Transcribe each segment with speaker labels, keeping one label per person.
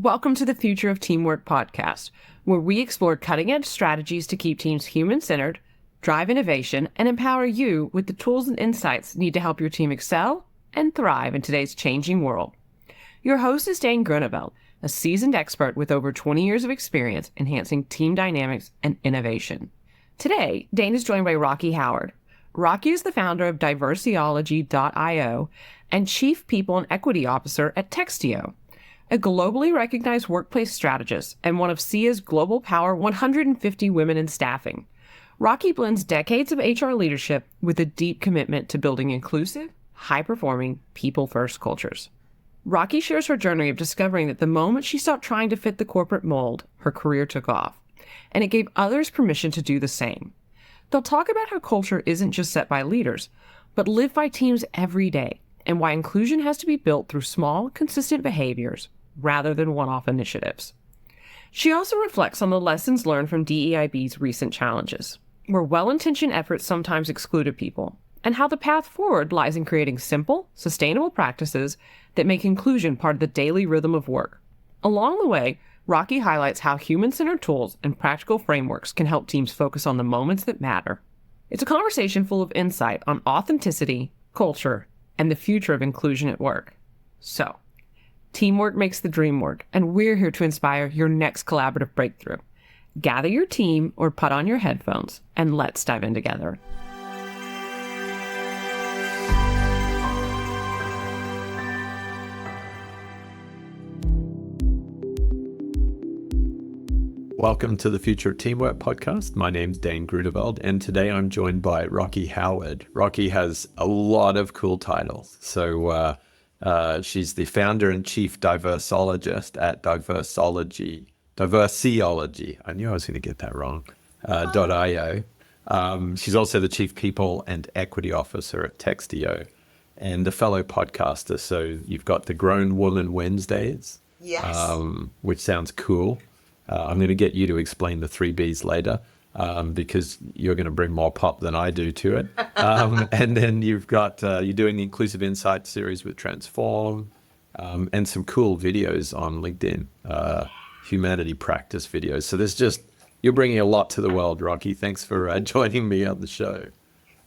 Speaker 1: Welcome to the Future of Teamwork podcast, where we explore cutting-edge strategies to keep teams human-centered, drive innovation, and empower you with the tools and insights needed to help your team excel and thrive in today's changing world. Your host is Dane Groeneveld, a seasoned expert with over 20 years of experience enhancing team dynamics and innovation. Today, Dane is joined by Rocki Howard. Rocki is the founder of Diversologist.io and Chief People and Equity Officer at Textio, a globally recognized workplace strategist and one of SIA's Global Power 150 Women in Staffing. Rocki blends decades of HR leadership with a deep commitment to building inclusive, high-performing, people-first cultures. Rocki shares her journey of discovering that the moment she stopped trying to fit the corporate mold, her career took off, and it gave others permission to do the same. They'll talk about how culture isn't just set by leaders, but lived by teams every day, and why inclusion has to be built through small, consistent behaviors rather than one-off initiatives. She also reflects on the lessons learned from DEIB's recent challenges, where well-intentioned efforts sometimes excluded people, and how the path forward lies in creating simple, sustainable practices that make inclusion part of the daily rhythm of work. Along the way, Rocki highlights how human-centered tools and practical frameworks can help teams focus on the moments that matter. It's a conversation full of insight on authenticity, culture, and the future of inclusion at work. So, teamwork makes the dream work, and we're here to inspire your next collaborative breakthrough. Gather your team or put on your headphones, and let's dive in together.
Speaker 2: Welcome to the Future of Teamwork podcast. My name's Dane Groeneveld, and today I'm joined by Rocki Howard. Rocki has a lot of cool titles. So she's the founder and chief diversologist at Diversologist. I knew I was going to get that wrong. .io. She's also the chief people and equity officer at Textio, and a fellow podcaster. So you've got the Grown Woman Wednesdays,
Speaker 3: yes,
Speaker 2: which sounds cool. I'm going to get you to explain the 3Bs later, because you're going to bring more pop than I do to it. And then you've got, you're doing the Inclusive Insight series with Transform, and some cool videos on LinkedIn, humanity practice videos. So you're bringing a lot to the world, Rocki. Thanks for joining me on the show.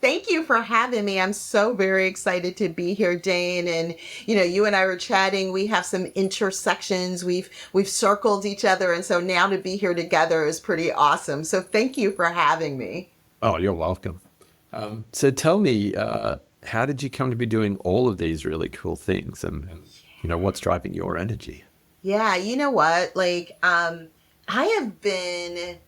Speaker 3: Thank you for having me. I'm so very excited to be here, Dane. And, you and I were chatting. We have some intersections. We've circled each other. And so now to be here together is pretty awesome. So thank you for having me.
Speaker 2: Oh, you're welcome. So tell me, how did you come to be doing all of these really cool things? And what's driving your energy?
Speaker 3: Yeah, you know what? I have been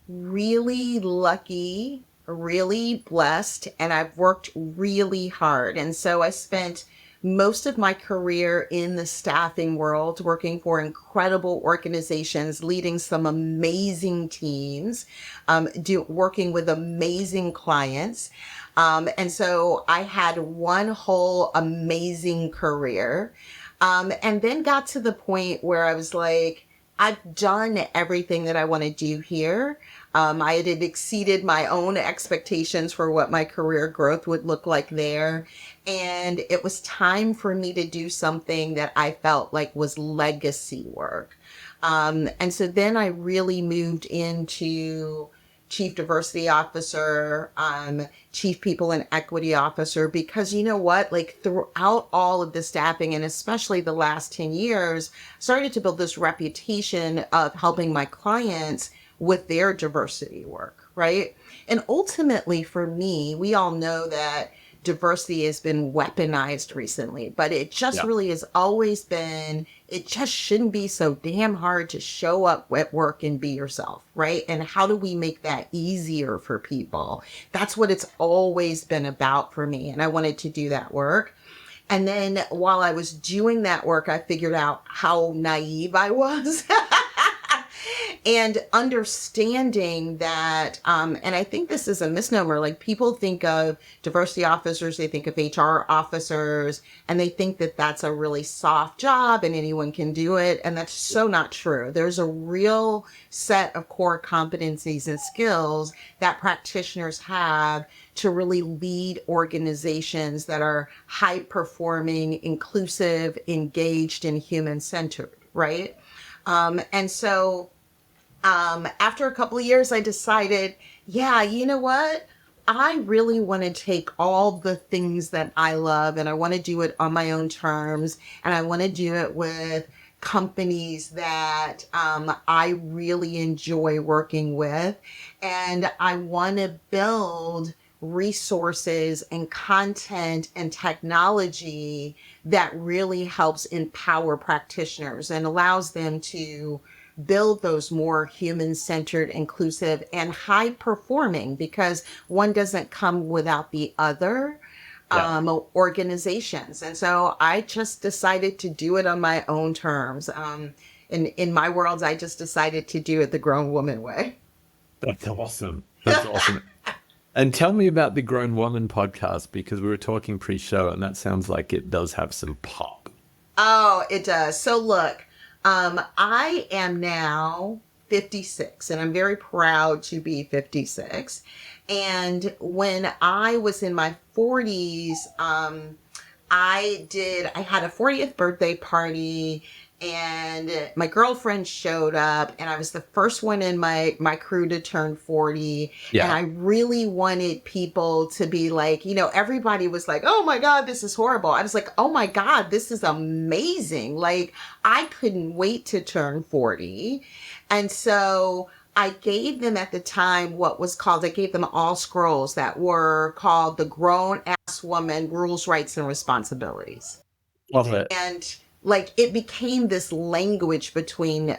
Speaker 3: really lucky, really blessed, and I've worked really hard. And so I spent most of my career in the staffing world, working for incredible organizations, leading some amazing teams, working with amazing clients. And so I had one whole amazing career, and then got to the point where I was like, I've done everything that I want to do here. I had exceeded my own expectations for what my career growth would look like there. And it was time for me to do something that I felt like was legacy work. And so then I really moved into Chief Diversity Officer, Chief People and Equity Officer, because you know what, throughout all of the staffing, and especially the last 10 years, started to build this reputation of helping my clients with their diversity work, right? And ultimately for me, we all know that diversity has been weaponized recently, but it just really has always been, it just shouldn't be so damn hard to show up at work and be yourself, right? And how do we make that easier for people? That's what it's always been about for me. And I wanted to do that work. And then while I was doing that work, I figured out how naive I was. And understanding that, and I think this is a misnomer, people think of diversity officers, they think of HR officers, and they think that that's a really soft job and anyone can do it. And that's so not true. There's a real set of core competencies and skills that practitioners have to really lead organizations that are high performing, inclusive, engaged, and human centered, right? And so after a couple of years, I decided, yeah, you know what? I really want to take all the things that I love and I want to do it on my own terms. And I want to do it with companies that I really enjoy working with. And I want to build resources and content and technology that really helps empower practitioners and allows them to build those more human-centered, inclusive, and high-performing, because one doesn't come without the other,
Speaker 2: Yeah.
Speaker 3: organizations. And so I just decided to do it on my own terms. In my world, I just decided to do it the grown woman way.
Speaker 2: That's awesome. That's awesome. And tell me about the Grown Woman podcast, because we were talking pre-show and that sounds like it does have some pop.
Speaker 3: Oh, it does. So look, I am now 56 and I'm very proud to be 56. And when I was in my 40s, I had a 40th birthday party and my girlfriend showed up and I was the first one in my crew to turn 40. And
Speaker 2: Yeah.
Speaker 3: I really wanted people to be like, everybody was like, oh my God, this is horrible. I was like, oh my God, this is amazing. Like I couldn't wait to turn 40. And so I gave them at the time I gave them all scrolls that were called the Grown Ass Woman Rules, Rights, and Responsibilities.
Speaker 2: Love it.
Speaker 3: And like it became this language between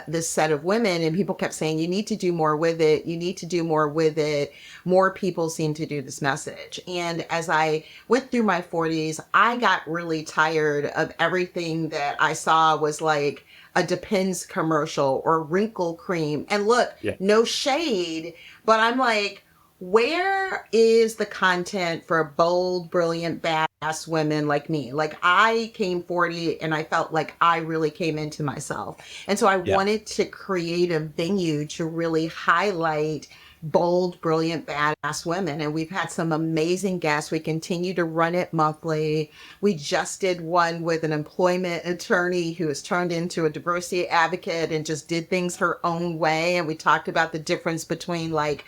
Speaker 3: this set of women, and people kept saying, you need to do more with it. You need to do more with it. More people seem to do this message. And as I went through my 40s, I got really tired of everything that I saw was like a Depends commercial or wrinkle cream. And look,
Speaker 2: Yeah.
Speaker 3: no shade, but I'm like, where is the content for bold, brilliant, badass women like me? Like I came 40 and I felt like I really came into myself. And so I
Speaker 2: Yeah.
Speaker 3: wanted to create a venue to really highlight bold, brilliant, badass women. And we've had some amazing guests. We continue to run it monthly. We just did one with an employment attorney who has turned into a diversity advocate and just did things her own way. And we talked about the difference between like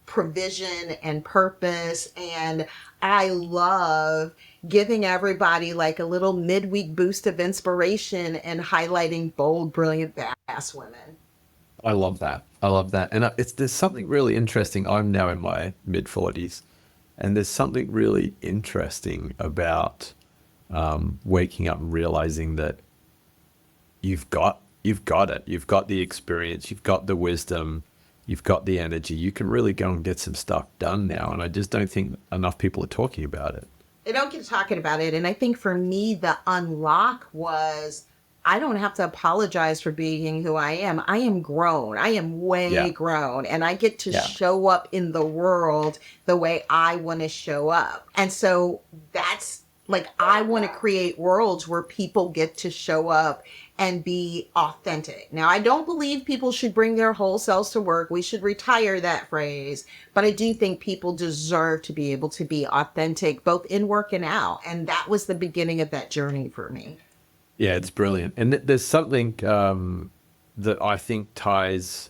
Speaker 3: provision and purpose. And I love giving everybody like a little midweek boost of inspiration and highlighting bold, brilliant, badass women.
Speaker 2: I love that. I love that. And there's something really interesting. I'm now in my mid 40s, and there's something really interesting about waking up and realizing that you've got it. You've got the experience. You've got the wisdom. You've got the energy. You can really go and get some stuff done now. And I just don't think enough people are talking about it.
Speaker 3: They don't get talking about it. And I think for me, the unlock was I don't have to apologize for being who I am. I am grown. I am way grown. And I get to show up in the world the way I want to show up. And so that's like, I want to create worlds where people get to show up and be authentic. Now, I don't believe people should bring their whole selves to work. We should retire that phrase. But I do think people deserve to be able to be authentic, both in work and out. And that was the beginning of that journey for me.
Speaker 2: Yeah, it's brilliant. And there's something that I think ties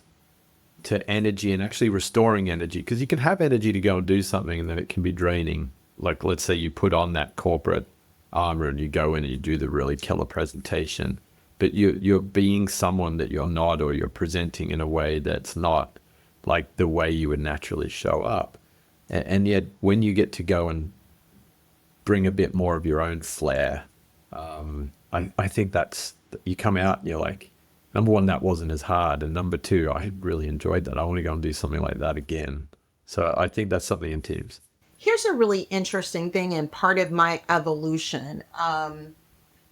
Speaker 2: to energy and actually restoring energy, because you can have energy to go and do something and then it can be draining. Like, let's say you put on that corporate armor and you go in and you do the really killer presentation, but you're being someone that you're not, or you're presenting in a way that's not like the way you would naturally show up. And yet when you get to go and bring a bit more of your own flair, I think that's, you come out and you're like, number one, that wasn't as hard. And number two, I really enjoyed that. I want to go and do something like that again. So I think that's something in teams.
Speaker 3: Here's a really interesting thing and part of my evolution.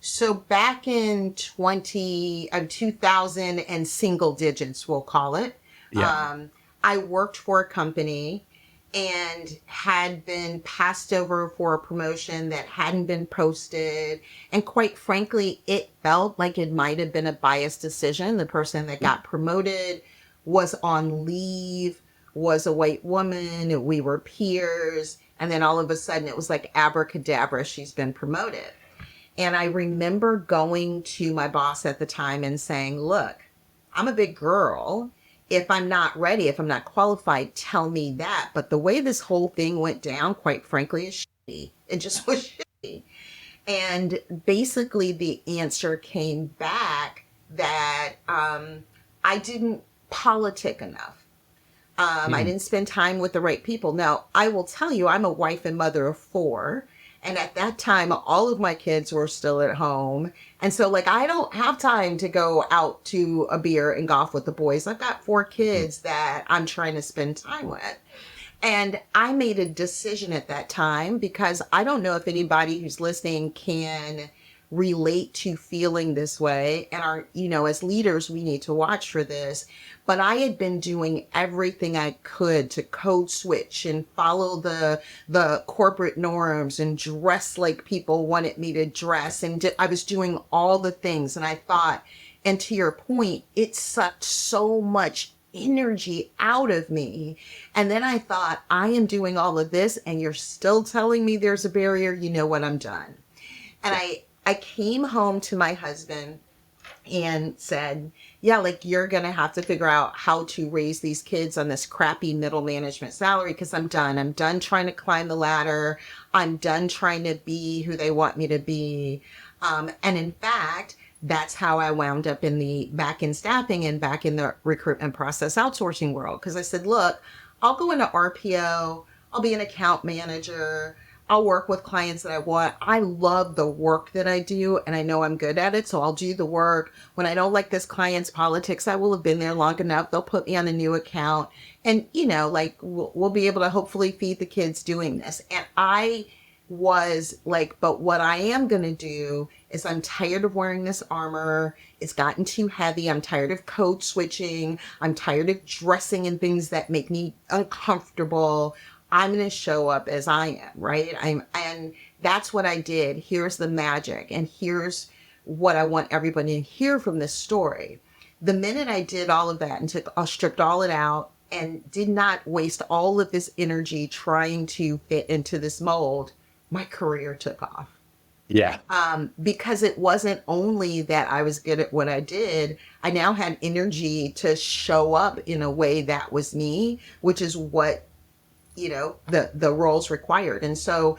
Speaker 3: So back in 2000 and single digits, we'll call it.
Speaker 2: Yeah.
Speaker 3: I worked for a company and had been passed over for a promotion that hadn't been posted. And quite frankly, it felt like it might have been a biased decision. The person that got promoted was on leave, was a white woman. We were peers. And then all of a sudden it was like abracadabra, she's been promoted. And I remember going to my boss at the time and saying, look, I'm a big girl. If I'm not ready, if I'm not qualified, tell me that. But the way this whole thing went down, quite frankly, is shitty. It just was shitty. And basically the answer came back that I didn't politic enough. I didn't spend time with the right people. Now, I will tell you, I'm a wife and mother of 4. And at that time, all of my kids were still at home. And so, like, I don't have time to go out to a beer and golf with the boys. I've got 4 kids that I'm trying to spend time with. And I made a decision at that time, because I don't know if anybody who's listening can relate to feeling this way. And as leaders, we need to watch for this. But I had been doing everything I could to code switch and follow the corporate norms and dress like people wanted me to dress. And I was doing all the things. And I thought, and to your point, it sucked so much energy out of me. And then I thought, I am doing all of this and you're still telling me there's a barrier. You know what? I'm done. And I came home to my husband and said, yeah, like, you're going to have to figure out how to raise these kids on this crappy middle management salary, because I'm done. I'm done trying to climb the ladder. I'm done trying to be who they want me to be. And in fact, that's how I wound up in the back in staffing and back in the recruitment process outsourcing world. Because I said, look, I'll go into RPO. I'll be an account manager. I'll work with clients that I want. I love the work that I do, and I know I'm good at it, so I'll do the work. When I don't like this client's politics, I will have been there long enough. They'll put me on a new account, and, we'll be able to hopefully feed the kids doing this. And I was like, but what I am going to do is, I'm tired of wearing this armor. It's gotten too heavy. I'm tired of code switching. I'm tired of dressing in things that make me uncomfortable. I'm going to show up as I am, right? And that's what I did. Here's the magic. And here's what I want everybody to hear from this story. The minute I did all of that and stripped all it out and did not waste all of this energy trying to fit into this mold, my career took off.
Speaker 2: Yeah.
Speaker 3: Because it wasn't only that I was good at what I did, I now had energy to show up in a way that was me, which is what the roles required. And so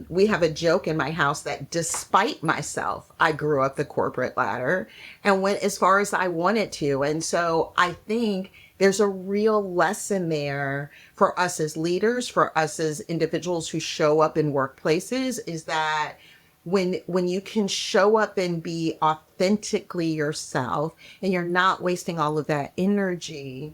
Speaker 3: we have a joke in my house that despite myself, I grew up the corporate ladder and went as far as I wanted to. And so I think there's a real lesson there for us as leaders, for us as individuals who show up in workplaces, is that when you can show up and be authentically yourself and you're not wasting all of that energy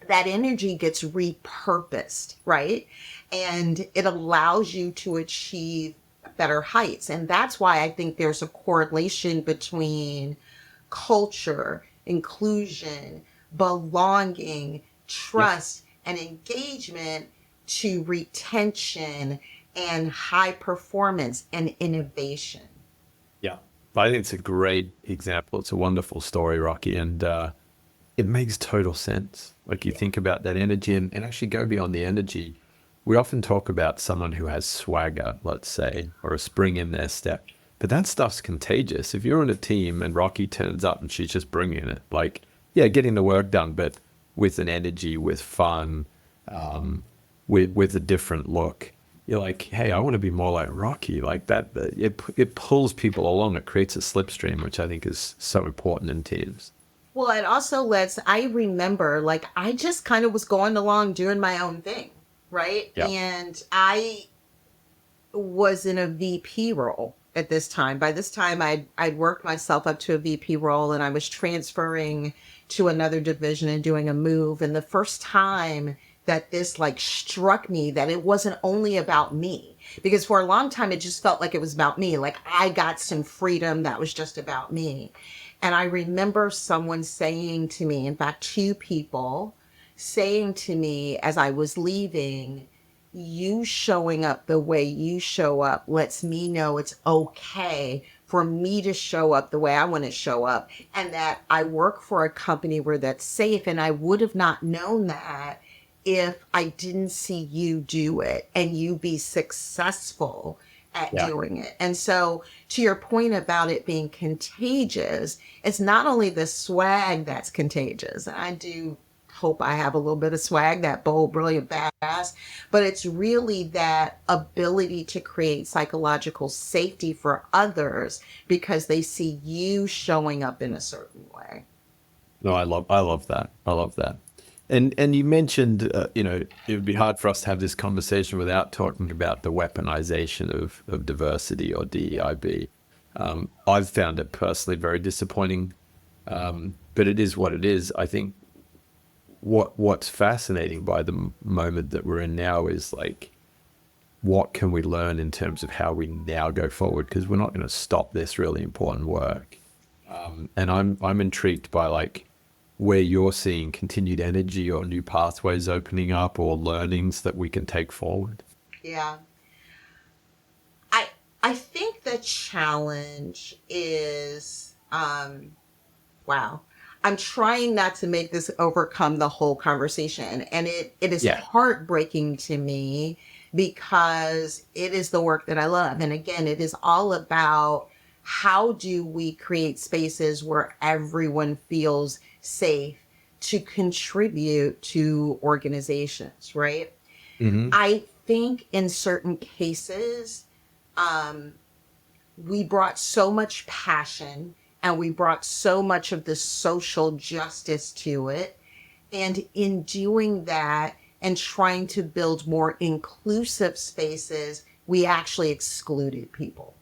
Speaker 3: gets repurposed, right? And it allows you to achieve better heights. And that's why I think there's a correlation between culture, inclusion, belonging, trust, and engagement to retention and high performance and innovation.
Speaker 2: Yeah. I think it's a great example. It's a wonderful story, Rocki. And it makes total sense. Like, you think about that energy and actually go beyond the energy. We often talk about someone who has swagger, let's say, or a spring in their step. But that stuff's contagious. If you're in a team and Rocki turns up and she's just bringing it, like, yeah, getting the work done, but with an energy, with fun, with a different look. You're like, hey, I want to be more like Rocki. Like that, it pulls people along. It creates a slipstream, which I think is so important in teams.
Speaker 3: Well, it also I remember, like, I just kind of was going along doing my own thing, right?
Speaker 2: Yeah.
Speaker 3: And I was in a VP role at this time. By this time, I'd worked myself up to a VP role, and I was transferring to another division and doing a move. And the first time that this struck me that it wasn't only about me, because for a long time, it just felt like it was about me. Like, I got some freedom that was just about me. And I remember someone saying to me, in fact, 2 people saying to me as I was leaving, you showing up the way you show up lets me know it's okay for me to show up the way I want to show up, and that I work for a company where that's safe. And I would have not known that if I didn't see you do it and you be successful at
Speaker 2: Yeah.
Speaker 3: doing it. And so to your point about it being contagious, it's not only the swag that's contagious. And I do hope I have a little bit of swag, that bold, brilliant, badass, but it's really that ability to create psychological safety for others because they see you showing up in a certain way.
Speaker 2: No, I love that. I love that. And you mentioned, it would be hard for us to have this conversation without talking about the weaponization of diversity or DEIB. I've found it personally very disappointing, but it is what it is. I think what's fascinating by the moment that we're in now is like, what can we learn in terms of how we now go forward? Because we're not going to stop this really important work. And I'm intrigued by like where you're seeing continued energy or new pathways opening up or learnings that we can take forward.
Speaker 3: Yeah. I think the challenge is wow. I'm trying not to make this overcome the whole conversation. And it is
Speaker 2: Yeah.
Speaker 3: heartbreaking to me because it is the work that I love. And again, it is all about how do we create spaces where everyone feels safe to contribute to organizations, right?
Speaker 2: Mm-hmm.
Speaker 3: I think in certain cases, we brought so much passion and we brought so much of the social justice to it. And in doing that and trying to build more inclusive spaces, we actually excluded people.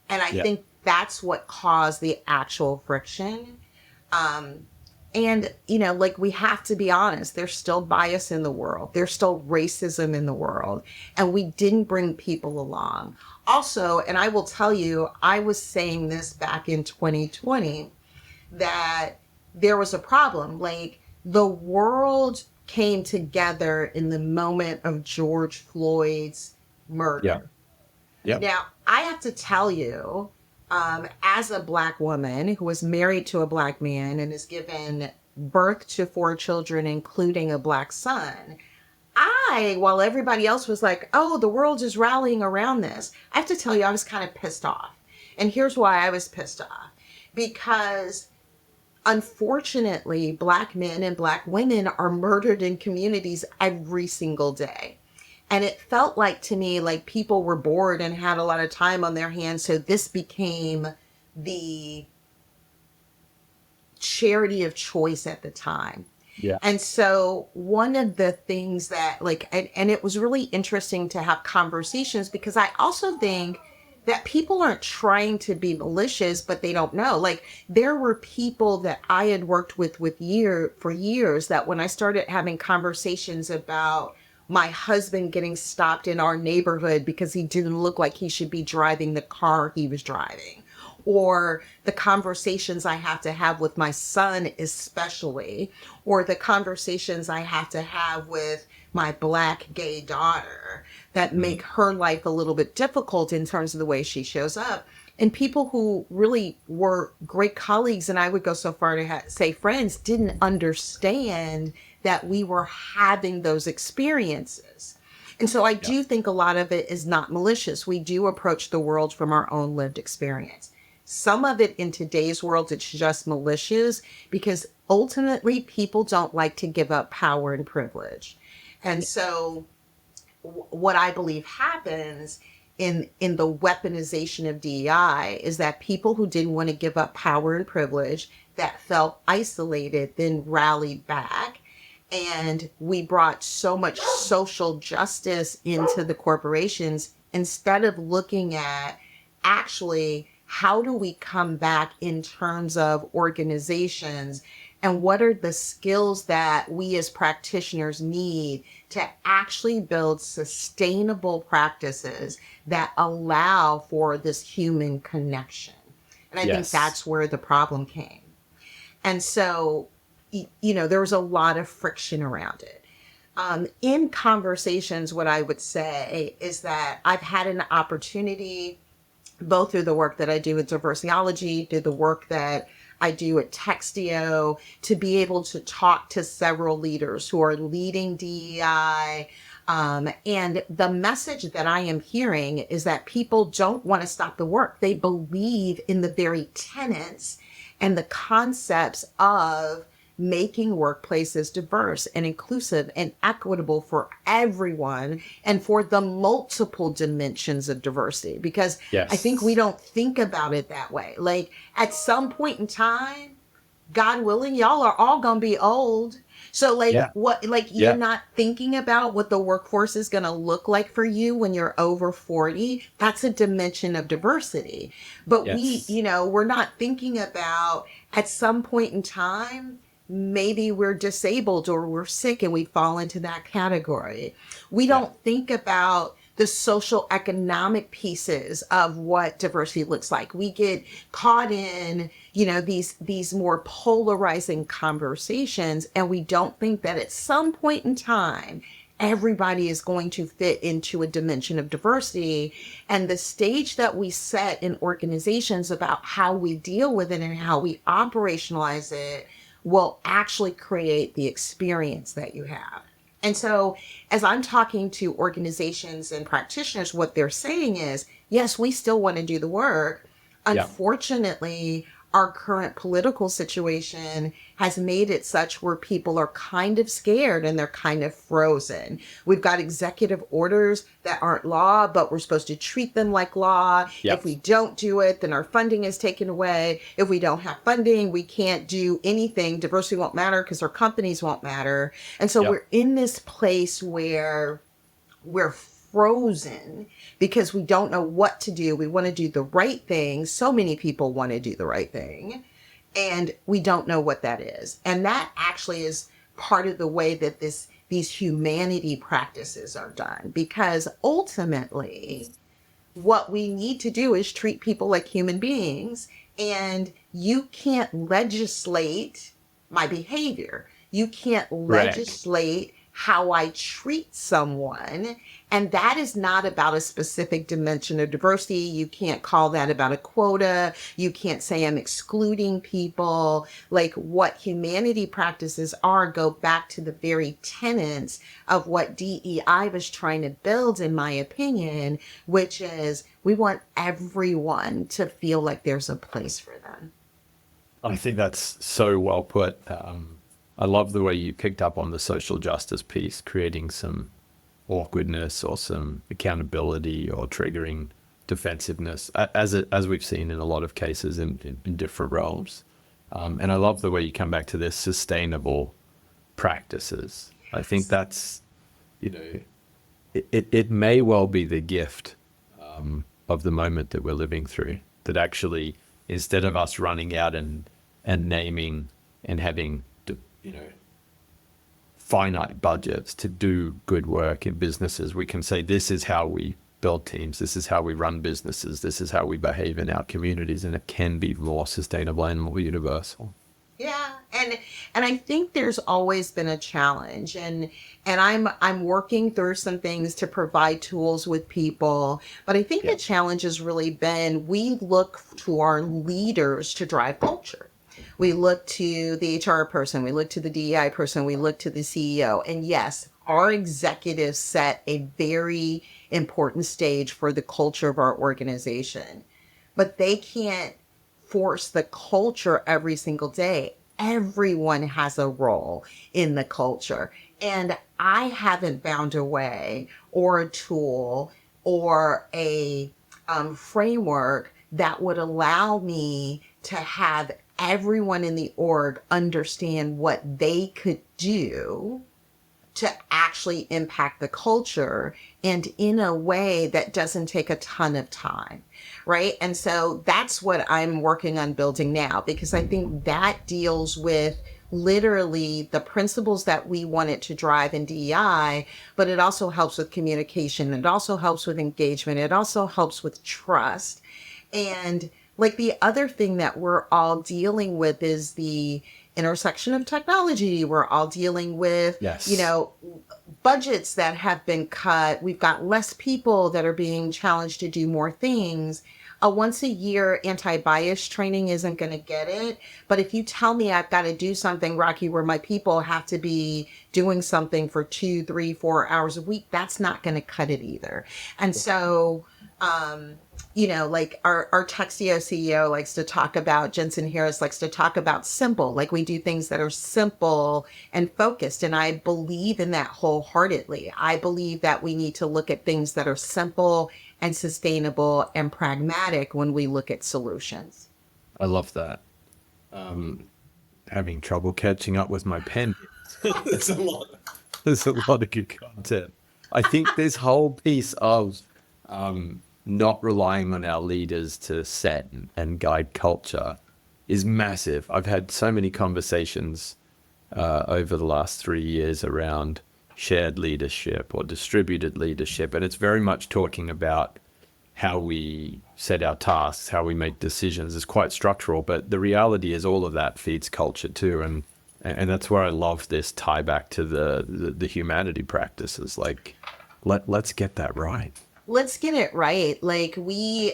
Speaker 3: And I
Speaker 2: Yeah.
Speaker 3: think that's what caused the actual friction. And, like we have to be honest, there's still bias in the world. There's still racism in the world. And we didn't bring people along. Also, and I will tell you, I was saying this back in 2020, that there was a problem. Like the world came together in the moment of George Floyd's murder.
Speaker 2: Yeah. Yeah.
Speaker 3: Now, I have to tell you, as a Black woman who was married to a Black man and has given birth to 4 children, including a Black son, while everybody else was like, oh, the world is rallying around this, I have to tell you, I was kind of pissed off. And here's why I was pissed off. Because unfortunately, Black men and Black women are murdered in communities every single day. And it felt like to me, like people were bored and had a lot of time on their hands. So this became the charity of choice at the time.
Speaker 2: Yeah.
Speaker 3: And so one of the things that and it was really interesting to have conversations because I also think that people aren't trying to be malicious, but they don't know. Like there were people that I had worked with for years that when I started having conversations about my husband getting stopped in our neighborhood because he didn't look like he should be driving the car he was driving, or the conversations I have to have with my son especially, or the conversations I have to have with my Black gay daughter that make her life a little bit difficult in terms of the way she shows up. And people who really were great colleagues, and I would go so far to say friends, didn't understand that we were having those experiences. And so I do think a lot of it is not malicious. We do approach the world from our own lived experience. Some of it in today's world, it's just malicious because ultimately people don't like to give up power and privilege. And so what I believe happens in the weaponization of DEI is that people who didn't want to give up power and privilege, that felt isolated, then rallied back. And we brought so much social justice into the corporations instead of looking at actually how do we come back in terms of organizations and what are the skills that we as practitioners need to actually build sustainable practices that allow for this human connection. And I think that's where the problem came. And so, there was a lot of friction around it. In conversations, what I would say is that I've had an opportunity, both through the work that I do with Diversologist, through the work that I do at Textio, to be able to talk to several leaders who are leading DEI, And the message that I am hearing is that people don't want to stop the work. They believe in the very tenets and the concepts of making workplaces diverse and inclusive and equitable for everyone and for the multiple dimensions of diversity. Because I think we don't think about it that way. Like at some point in time, God willing, y'all are all going to be old. So you're not thinking about what the workforce is going to look like for you when you're over 40. That's a dimension of diversity. But we're not thinking about at some point in time, maybe we're disabled or we're sick and we fall into that category. We don't think about the social economic pieces of what diversity looks like. We get caught in, these more polarizing conversations, and we don't think that at some point in time, everybody is going to fit into a dimension of diversity. And the stage that we set in organizations about how we deal with it and how we operationalize it will actually create the experience that you have. And so as I'm talking to organizations and practitioners, what they're saying is, yes, we still want to do the work. Unfortunately, our current political situation has made it such where people are kind of scared and they're kind of frozen. We've got executive orders that aren't law, but we're supposed to treat them like law. If we don't do it, then our funding is taken away. If we don't have funding, we can't do anything. Diversity won't matter because our companies won't matter. And so we're in this place where we're frozen because we don't know what to do. We want to do the right thing. So many people want to do the right thing, and we don't know what that is. And that actually is part of the way that these humanity practices are done, because ultimately what we need to do is treat people like human beings, and you can't legislate my behavior. You can't legislate how I treat someone. And that is not about a specific dimension of diversity. You can't call that about a quota. You can't say I'm excluding people. Like what humanity practices are go back to the very tenets of what DEI was trying to build, in my opinion, which is we want everyone to feel like there's a place for them.
Speaker 2: I think that's so well put. I love the way you picked up on the social justice piece, creating some awkwardness or some accountability or triggering defensiveness, as we've seen in a lot of cases in different realms. And I love the way you come back to this sustainable practices. I think that's, it may well be the gift of the moment that we're living through, that actually, instead of us running out and naming and having finite budgets to do good work in businesses, we can say, this is how we build teams, this is how we run businesses, this is how we behave in our communities, and it can be more sustainable and more universal.
Speaker 3: Yeah, and I think there's always been a challenge, and I'm working through some things to provide tools with people, but I think the challenge has really been, we look to our leaders to drive culture. We look to the HR person, we look to the DEI person, we look to the CEO. And yes, our executives set a very important stage for the culture of our organization, but they can't force the culture every single day. Everyone has a role in the culture. And I haven't found a way or a tool or a framework that would allow me to have everyone in the org understand what they could do to actually impact the culture, and in a way that doesn't take a ton of time, right? And so that's what I'm working on building now, because I think that deals with literally the principles that we wanted to drive in DEI, but it also helps with communication. It also helps with engagement. It also helps with trust. And like the other thing that we're all dealing with is the intersection of technology. We're all dealing with, budgets that have been cut. We've got less people that are being challenged to do more things. a once a year anti-bias training isn't going to get it. But if you tell me I've got to do something, Rocki, where my people have to be doing something for 2, 3, 4 hours a week, that's not going to cut it either. And so, like our Textio CEO likes to talk about, Jensen Harris likes to talk about simple, like we do things that are simple and focused. And I believe in that wholeheartedly. I believe that we need to look at things that are simple and sustainable and pragmatic when we look at solutions.
Speaker 2: I love that. Having trouble catching up with my pen. There's a lot. There's a lot of good content. I think this whole piece of not relying on our leaders to set and guide culture is massive. I've had so many conversations over the last 3 years around shared leadership or distributed leadership, and it's very much talking about how we set our tasks, how we make decisions. It's quite structural, but the reality is all of that feeds culture too, and that's where I love this tie back to the humanity practices. Like, let's get that right.
Speaker 3: Let's get it right. Like we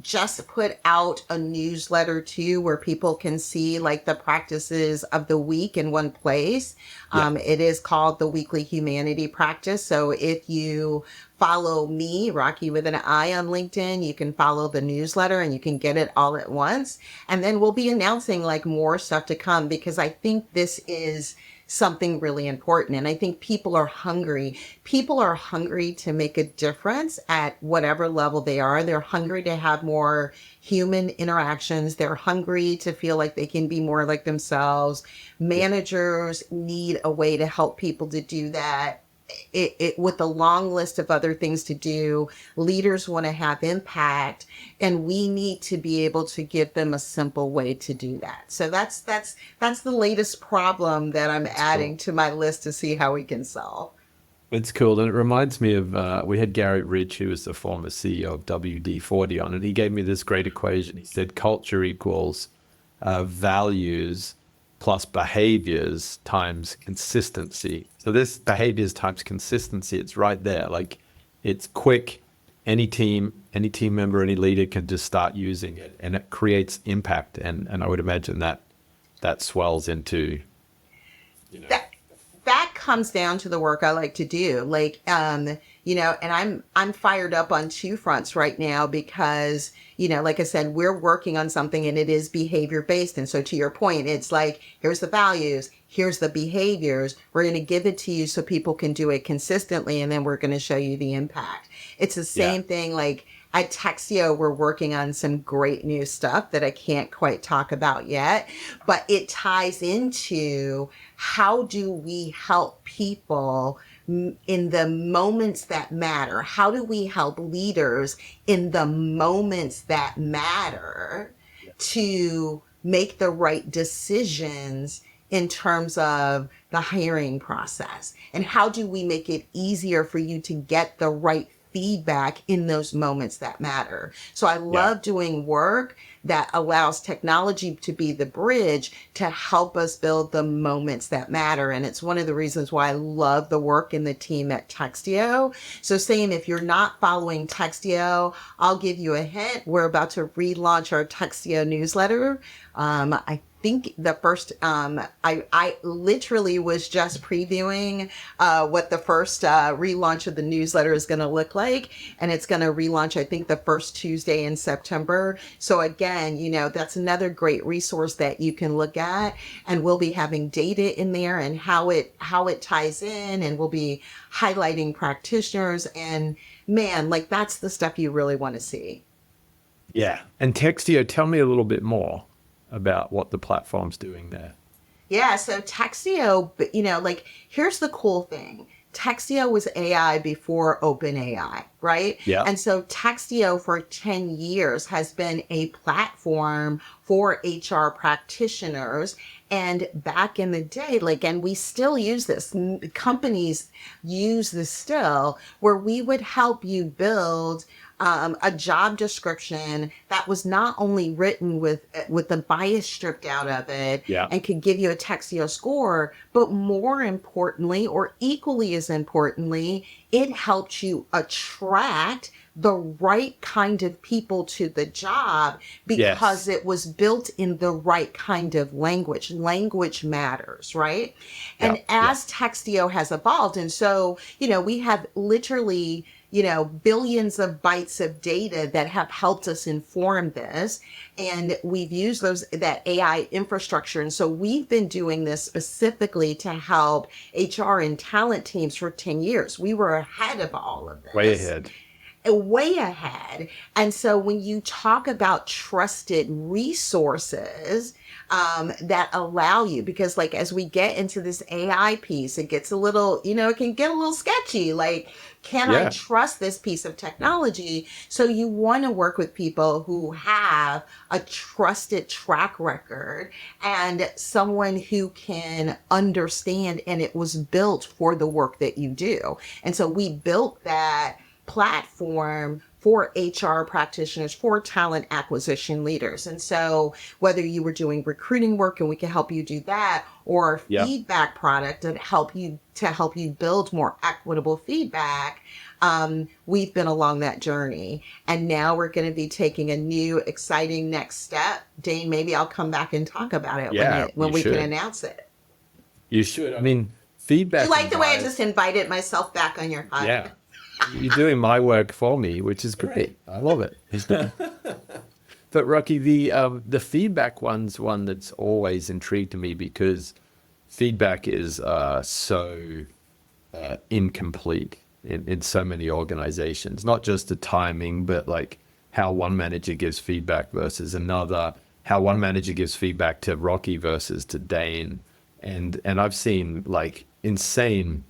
Speaker 3: just put out a newsletter too, where people can see like the practices of the week in one place. It is called the Weekly Humanity Practice. So if you follow me, Rocki with an I on LinkedIn, you can follow the newsletter and you can get it all at once. And then we'll be announcing like more stuff to come, because I think this is something really important. And I think people are hungry. People are hungry to make a difference at whatever level they are. They're hungry to have more human interactions. They're hungry to feel like they can be more like themselves. Managers need a way to help people to do that. It with a long list of other things to do. Leaders want to have impact, and we need to be able to give them a simple way to do that. So that's the latest problem that I'm adding to my list to see how we can solve.
Speaker 2: It's cool. And it reminds me of, we had Gary Ridge, who was the former CEO of WD-40 on, and he gave me this great equation. He said culture equals values plus behaviors times consistency. So this behaviors times consistency, it's right there. Like, it's quick. Any team member, any leader can just start using it, and it creates impact. And I would imagine that swells into,
Speaker 3: That comes down to the work I like to do. Like, and I'm fired up on two fronts right now because, like I said, we're working on something and it is behavior based. And so to your point, it's like, here's the values, here's the behaviors. We're going to give it to you so people can do it consistently. And then we're going to show you the impact. It's the same thing. Like at Textio, we're working on some great new stuff that I can't quite talk about yet, but it ties into how do we help people in the moments that matter? How do we help leaders in the moments that matter to make the right decisions in terms of the hiring process? And how do we make it easier for you to get the right feedback in those moments that matter? So I love doing work that allows technology to be the bridge to help us build the moments that matter. And it's one of the reasons why I love the work in the team at Textio. So saying, if you're not following Textio, I'll give you a hint. We're about to relaunch our Textio newsletter. I think the first, I literally was just previewing what the first relaunch of the newsletter is going to look like. And it's going to relaunch, I think, the first Tuesday in September. So again, that's another great resource that you can look at. And we'll be having data in there and how it ties in. And we'll be highlighting practitioners. And man, like that's the stuff you really want to see.
Speaker 2: Yeah. And Textio, tell me a little bit more about what the platform's doing there.
Speaker 3: Yeah, so Textio, here's the cool thing. Textio was AI before OpenAI, right?
Speaker 2: Yeah.
Speaker 3: And so Textio for 10 years has been a platform for HR practitioners. And back in the day, and we still use this, companies use this still, where we would help you build a job description that was not only written with the bias stripped out of it and could give you a Textio score, but more importantly, or equally as importantly, it helped you attract the right kind of people to the job because it was built in the right kind of language. Language matters, right? And as Textio has evolved, and so, we have literally, billions of bytes of data that have helped us inform this. And we've used that AI infrastructure. And so we've been doing this specifically to help HR and talent teams for 10 years. We were ahead of all of this. Way ahead. And so when you talk about trusted resources that allow you, because like as we get into this AI piece, it gets a little, it can get a little sketchy. Like, can I trust this piece of technology? So you want to work with people who have a trusted track record and someone who can understand, and it was built for the work that you do. And so we built that platform for HR practitioners, for talent acquisition leaders. And so whether you were doing recruiting work and we can help you do that, or a feedback product that help you build more equitable feedback, we've been along that journey. And now we're going to be taking a new exciting next step. Dane, maybe I'll come back and talk about it when we can announce it.
Speaker 2: You should. I mean, feedback.
Speaker 3: You like the way I just invited myself back on your podcast?
Speaker 2: Yeah. You're doing my work for me, which is great. I love it. But Rocki, the feedback one's one that's always intrigued me because feedback is so incomplete in so many organizations. Not just the timing, but like how one manager gives feedback versus another, how one manager gives feedback to Rocki versus to Dane. And I've seen like insane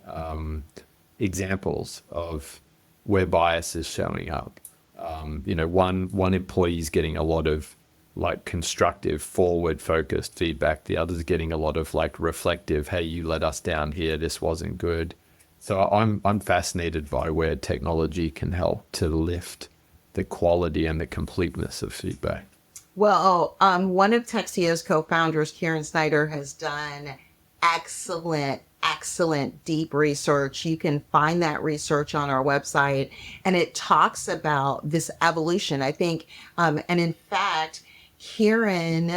Speaker 2: examples of where bias is showing up. One employee's getting a lot of like constructive, forward-focused feedback. The other's getting a lot of like reflective, hey, you let us down here, this wasn't good. So I'm fascinated by where technology can help to lift the quality and the completeness of feedback.
Speaker 3: Well, one of Textio's co-founders, Kieran Snyder, has done excellent deep research. You can find that research on our website, and it talks about this evolution, I think. And in fact, Kieran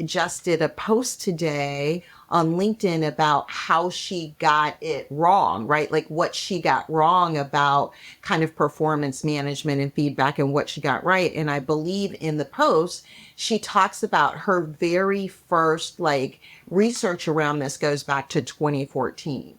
Speaker 3: just did a post today on LinkedIn about how she got it wrong, right? Like what she got wrong about kind of performance management and feedback and what she got right. And I believe in the post, she talks about her very first like research around this goes back to 2014.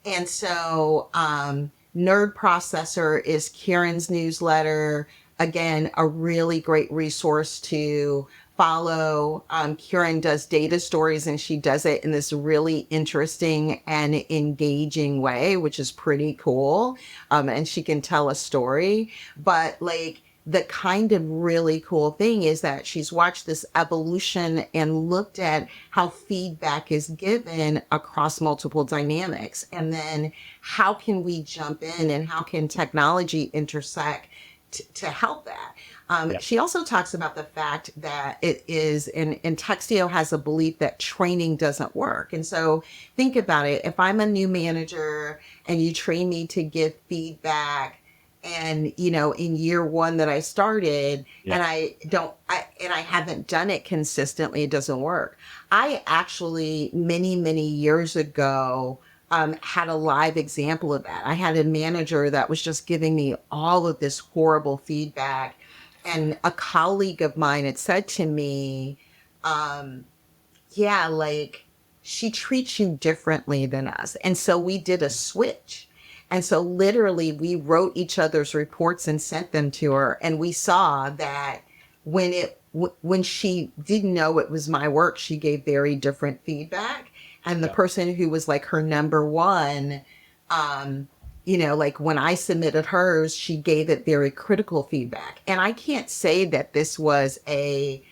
Speaker 3: And so Nerd Processor is Kieran's newsletter. Again, a really great resource to follow. Kieran does data stories, and she does it in this really interesting and engaging way, which is pretty cool. And she can tell a story. But like the kind of really cool thing is that she's watched this evolution and looked at how feedback is given across multiple dynamics. And then how can we jump in and how can technology intersect to help that? She also talks about the fact that it is, and Textio has a belief that training doesn't work. And so think about it. If I'm a new manager and you train me to give feedback, and, in year one that I started and I haven't done it consistently, it doesn't work. I actually, many, many years ago, had a live example of that. I had a manager that was just giving me all of this horrible feedback. And a colleague of mine had said to me, she treats you differently than us. And so we did a switch. And so literally we wrote each other's reports and sent them to her. And we saw that when she didn't know it was my work, she gave very different feedback. And the person who was like her number one, like when I submitted hers, she gave it very critical feedback. And I can't say that this was a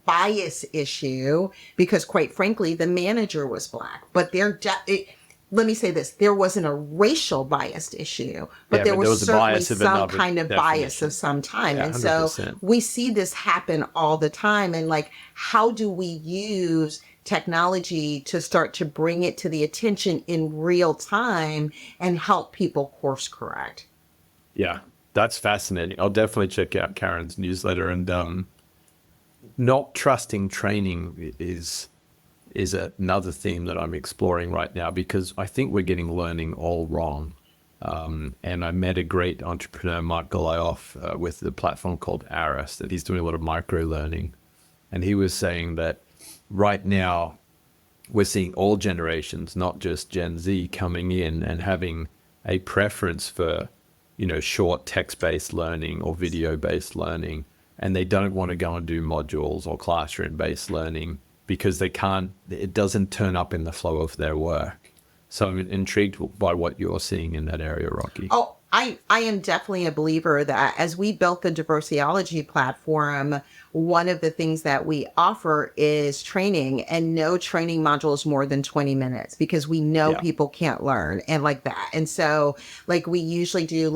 Speaker 3: bias issue because quite frankly, the manager was Black, but let me say this, there wasn't a racial biased issue, but there was certainly some kind of bias of some time. Yeah, and so 100%. We see this happen all the time. And like, how do we use technology to start to bring it to the attention in real time and help people course correct?
Speaker 2: Yeah. That's fascinating. I'll definitely check out Karen's newsletter. And not trusting training is another theme that I'm exploring right now, because I think we're getting learning all wrong. And I met a great entrepreneur, Mark Golayoff, with the platform called Aris, that he's doing a lot of micro learning. And he was saying that right now we're seeing all generations, not just Gen Z, coming in and having a preference for, short text-based learning or video-based learning. And they don't want to go and do modules or classroom-based learning because it doesn't turn up in the flow of their work. So I'm intrigued by what you're seeing in that area, Rocki.
Speaker 3: Oh, I am definitely a believer that as we built the Diversologist platform, one of the things that we offer is training, and no training module is more than 20 minutes because we know people can't learn and like that. And so like we usually do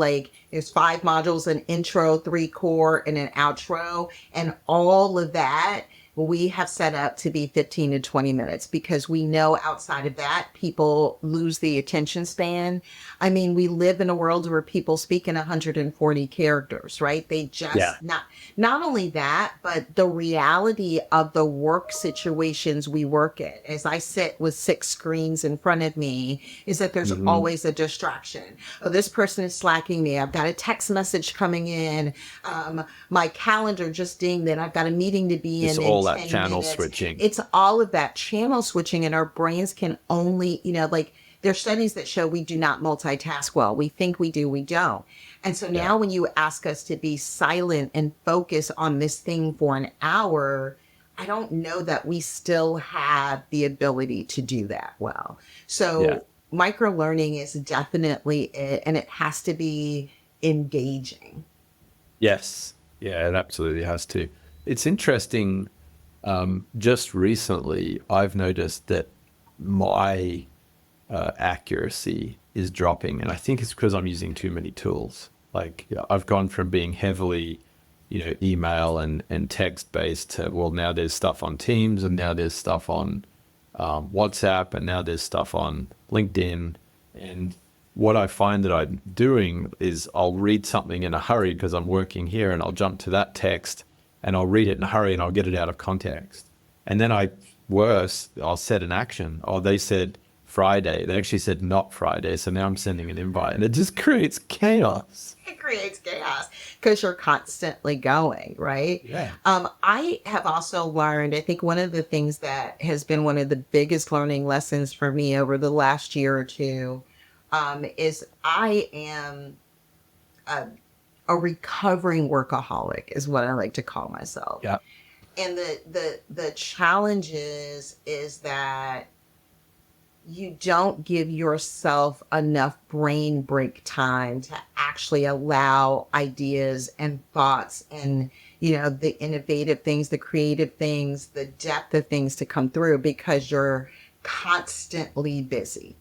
Speaker 3: there's 5 modules, an intro, 3 core, and an outro, and all of that we have set up to be 15 to 20 minutes because we know outside of that, people lose the attention span. I mean, we live in a world where people speak in 140 characters, right? They just not only that, but the reality of the work situations we work in, as I sit with 6 screens in front of me, is that there's always a distraction. Oh, this person is slacking me. I've got a text message coming in. My calendar just dinged that I've got a meeting to be
Speaker 2: It's
Speaker 3: in.
Speaker 2: all that channel switching.
Speaker 3: It's all of that channel switching, and our brains can only, there's studies that show we do not multitask well. We think we do, we don't. And so now when you ask us to be silent and focus on this thing for an hour, I don't know that we still have the ability to do that well. So micro learning is definitely it, and it has to be engaging.
Speaker 2: Yes. Yeah, it absolutely has to. It's interesting. Just recently, I've noticed that my accuracy is dropping, and I think it's because I'm using too many tools. I've gone from being heavily, email and text based to, well, now there's stuff on Teams, and now there's stuff on WhatsApp, and now there's stuff on LinkedIn. And what I find that I'm doing is I'll read something in a hurry because I'm working here, and I'll jump to that text and I'll read it in a hurry and I'll get it out of context. And then I'll set an action. Oh, they said Friday. They actually said not Friday. So now I'm sending an invite, and it just creates chaos.
Speaker 3: It creates chaos because you're constantly going, right?
Speaker 2: Yeah.
Speaker 3: I have also learned, I think one of the things that has been one of the biggest learning lessons for me over the last year or two is I am a recovering workaholic is what I like to call myself.
Speaker 2: Yeah.
Speaker 3: And the challenge is that you don't give yourself enough brain break time to actually allow ideas and thoughts and, the innovative things, the creative things, the depth of things to come through because you're constantly busy.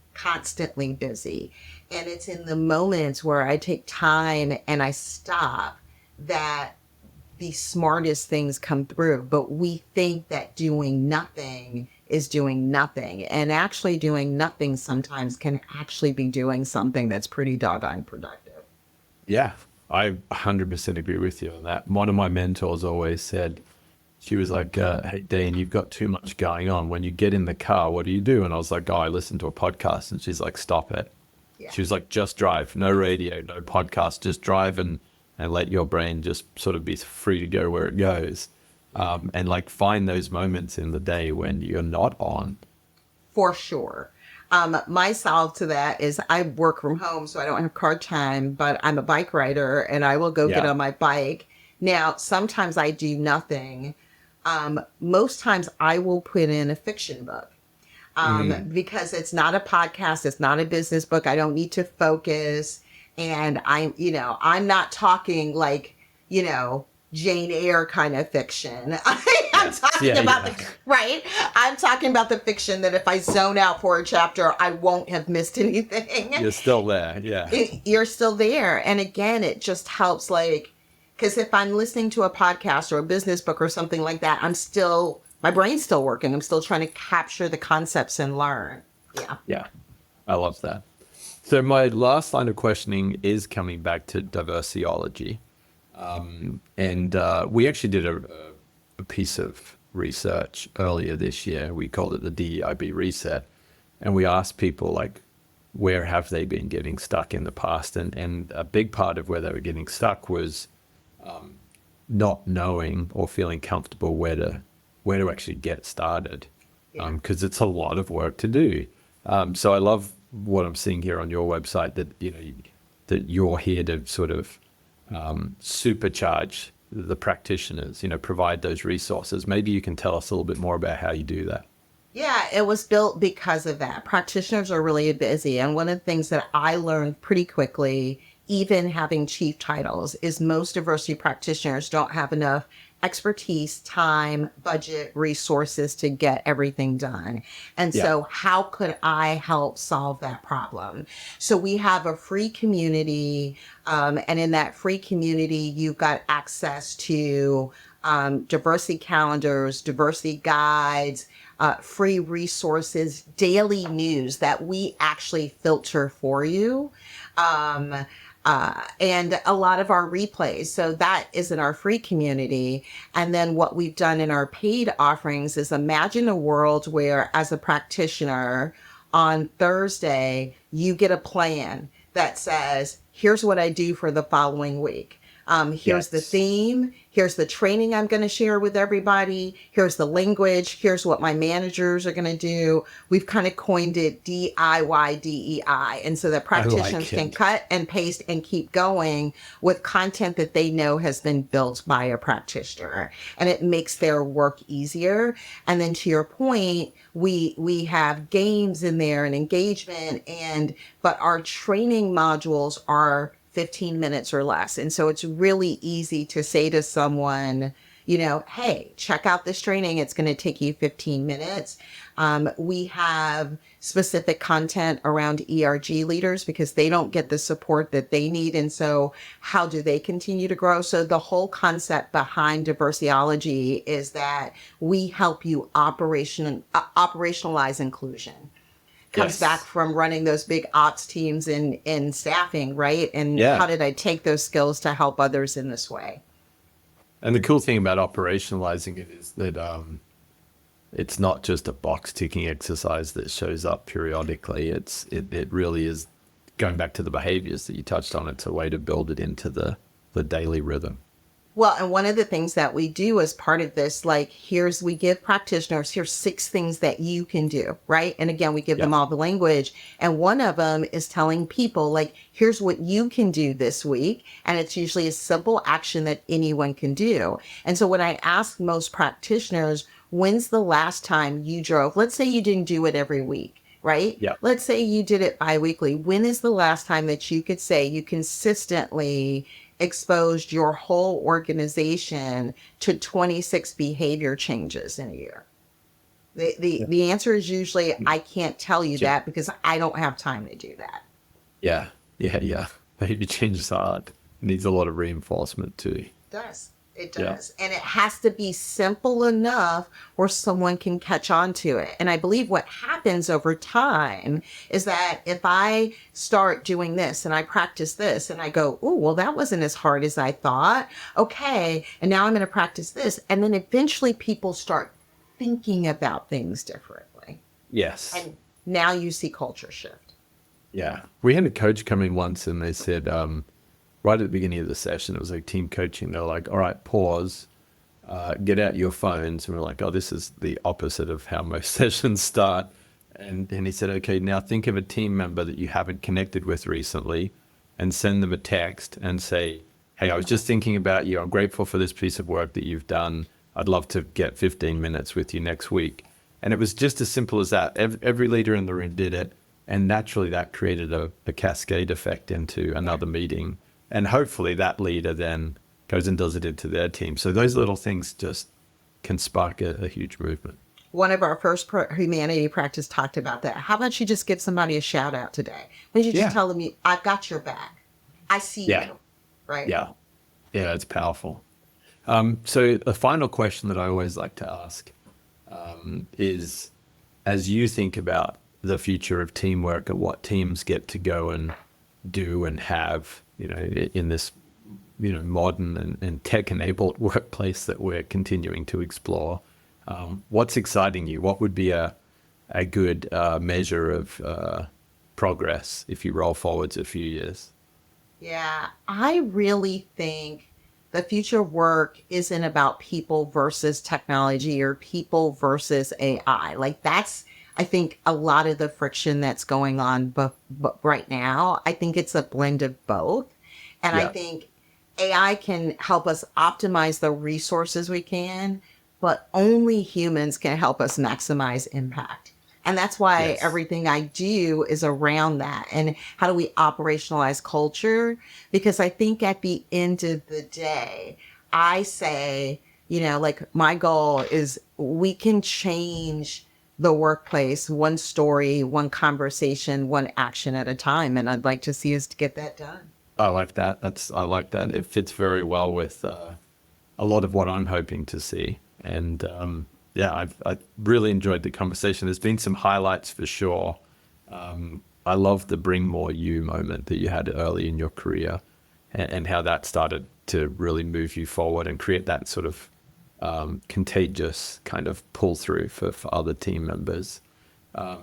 Speaker 3: And it's in the moments where I take time and I stop that the smartest things come through. But we think that doing nothing is doing nothing. And actually doing nothing sometimes can actually be doing something that's pretty doggone productive.
Speaker 2: Yeah, I 100% agree with you on that. One of my mentors always said, she was like, hey, Dane, you've got too much going on. When you get in the car, what do you do? And I was like, I listen to a podcast. And she's like, stop it. Yeah. She was like, just drive. No radio, no podcast. Just drive and let your brain just sort of be free to go where it goes. And find those moments in the day when you're not on.
Speaker 3: For sure. My solve to that is I work from home, so I don't have car time, but I'm a bike rider and I will go get on my bike. Now, sometimes I do nothing. Most times I will put in a fiction book because it's not a podcast. It's not a business book. I don't need to focus. And I'm not talking Jane Eyre kind of fiction. I'm talking about right? I'm talking about the fiction that if I zone out for a chapter, I won't have missed anything.
Speaker 2: You're still there. Yeah.
Speaker 3: You're still there. And again, it just helps because if I'm listening to a podcast or a business book or something like that, my brain's still working. I'm still trying to capture the concepts and learn. Yeah.
Speaker 2: Yeah. I love that. So my last line of questioning is coming back to diversiology. And we actually did a piece of research earlier this year. We called it the DEIB reset. And we asked people, like, where have they been getting stuck in the past? And a big part of where they were getting stuck was not knowing or feeling comfortable where to actually get started, because it's a lot of work to do. So I love what I'm seeing here on your website, that that you're here to sort of supercharge the practitioners, provide those resources. Maybe you can tell us a little bit more about how you do that.
Speaker 3: Yeah, it was built because of that. Practitioners are really busy. And one of the things that I learned pretty quickly, even having chief titles, is most diversity practitioners don't have enough expertise, time, budget, resources to get everything done. And so how could I help solve that problem? So we have a free community. And in that free community, you've got access to diversity calendars, diversity guides, free resources, daily news that we actually filter for you, and a lot of our replays. So that is in our free community. And then what we've done in our paid offerings is imagine a world where, as a practitioner, on Thursday, you get a plan that says, here's what I do for the following week. Here's the theme. Here's the training I'm going to share with everybody. Here's the language. Here's what my managers are going to do. We've kind of coined it DIY DEI. And so that practitioners can cut and paste and keep going with content that they know has been built by a practitioner. And it makes their work easier. And then to your point, we have games in there and engagement, but our training modules are 15 minutes or less. And so it's really easy to say to someone, hey, check out this training. It's going to take you 15 minutes. We have specific content around ERG leaders because they don't get the support that they need. And so how do they continue to grow? So the whole concept behind Diverseology is that we help you operationalize inclusion. Comes back from running those big ops teams in staffing, right? And how did I take those skills to help others in this way?
Speaker 2: And the cool thing about operationalizing it is that it's not just a box ticking exercise that shows up periodically. It really is going back to the behaviors that you touched on. It's a way to build it into the daily rhythm.
Speaker 3: Well, and one of the things that we do as part of this, we give practitioners, here's 6 things that you can do, right? And again, we give them all the language. And one of them is telling people, here's what you can do this week. And it's usually a simple action that anyone can do. And so when I ask most practitioners, when's the last time you drove? Let's say you didn't do it every week, right?
Speaker 2: Yeah.
Speaker 3: Let's say you did it biweekly. When is the last time that you could say you consistently exposed your whole organization to 26 behavior changes in a year? The answer is usually, I can't tell you that because I don't have time to do that.
Speaker 2: Yeah. Behavior change is hard. It needs a lot of reinforcement too.
Speaker 3: It does. And it has to be simple enough where someone can catch on to it. And I believe what happens over time is that if I start doing this and I practice this and I go, oh, well, that wasn't as hard as I thought. Okay. And now I'm going to practice this. And then eventually people start thinking about things differently.
Speaker 2: Yes.
Speaker 3: And now you see culture shift.
Speaker 2: Yeah. We had a coach come in once and they said, right at the beginning of the session, it was like team coaching. They're like, all right, pause, get out your phones. And we're like, oh, this is the opposite of how most sessions start. And he said, okay, now think of a team member that you haven't connected with recently and send them a text and say, hey, I was just thinking about you. I'm grateful for this piece of work that you've done. I'd love to get 15 minutes with you next week. And it was just as simple as that. Every leader in the room did it. And naturally that created a cascade effect into another meeting. And hopefully that leader then goes and does it into their team. So those little things just can spark a huge movement.
Speaker 3: One of our first humanity practice talked about that. How about you just give somebody a shout out today? Why don't you just tell them, I've got your back. I see you. Right?
Speaker 2: Yeah, it's powerful. So the final question that I always like to ask is, as you think about the future of teamwork and what teams get to go and do and have, in this, modern and tech-enabled workplace that we're continuing to explore. What's exciting you? What would be a good measure of progress if you roll forwards a few years?
Speaker 3: Yeah, I really think the future of work isn't about people versus technology or people versus AI. Like that's, I think, a lot of the friction that's going on but right now. I think it's a blend of both. And I think AI can help us optimize the resources we can, but only humans can help us maximize impact. And that's why everything I do is around that. And how do we operationalize culture? Because I think at the end of the day, I say, like my goal is we can change the workplace one story, one conversation, one action at a time. And I'd like to see us to get that done.
Speaker 2: I like that. I like that. It fits very well with a lot of what I'm hoping to see. And I've really enjoyed the conversation. There's been some highlights for sure. I love the bring more you moment that you had early in your career and how that started to really move you forward and create that sort of contagious kind of pull through for other team members. I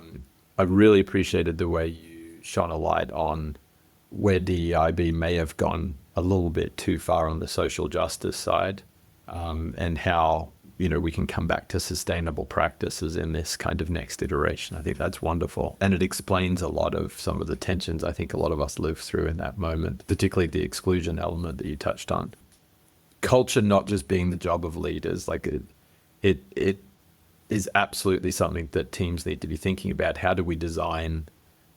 Speaker 2: really appreciated the way you shone a light on where DEIB may have gone a little bit too far on the social justice side, and how we can come back to sustainable practices in this kind of next iteration. I think that's wonderful. And it explains a lot of some of the tensions I think a lot of us live through in that moment, particularly the exclusion element that you touched on. Culture not just being the job of leaders, like it is absolutely something that teams need to be thinking about. How do we design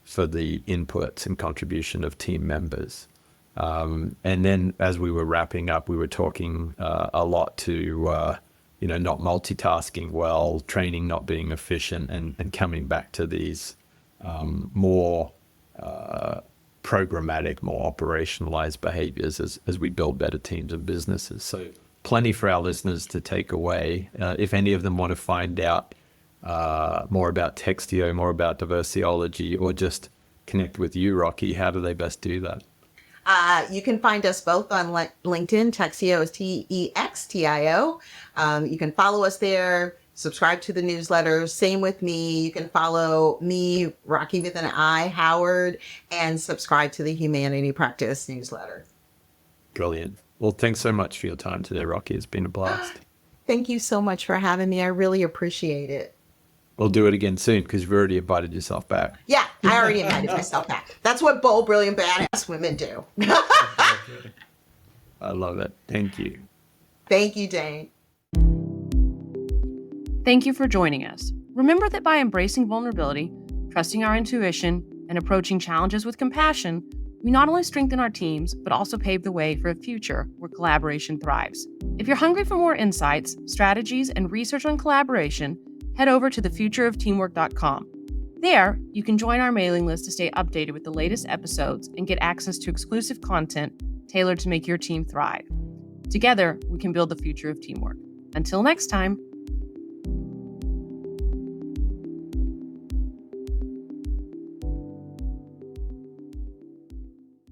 Speaker 2: for the inputs and contribution of team members? And then as we were wrapping up, we were talking a lot to not multitasking well, training not being efficient, and coming back to these more programmatic, more operationalized behaviors as we build better teams and businesses. So plenty for our listeners to take away. If any of them want to find out more about Textio, more about Diversologist, or just connect with you, Rocki, how do they best do that?
Speaker 3: You can find us both on LinkedIn. Textio is Textio. You can follow us there, subscribe to the newsletter. Same with me. You can follow me, Rocki with an I, Howard, and subscribe to the Humanity Practice newsletter.
Speaker 2: Brilliant. Well, thanks so much for your time today, Rocki. It's been a blast.
Speaker 3: Thank you so much for having me. I really appreciate it.
Speaker 2: We'll do it again soon because you've already invited yourself back.
Speaker 3: Yeah, I already invited myself back. That's what bold, brilliant, badass women do.
Speaker 2: I love it. Thank you.
Speaker 3: Thank you, Dane.
Speaker 1: Thank you for joining us. Remember that by embracing vulnerability, trusting our intuition, and approaching challenges with compassion, we not only strengthen our teams, but also pave the way for a future where collaboration thrives. If you're hungry for more insights, strategies, and research on collaboration, head over to thefutureofteamwork.com. There, you can join our mailing list to stay updated with the latest episodes and get access to exclusive content tailored to make your team thrive. Together, we can build the future of teamwork. Until next time.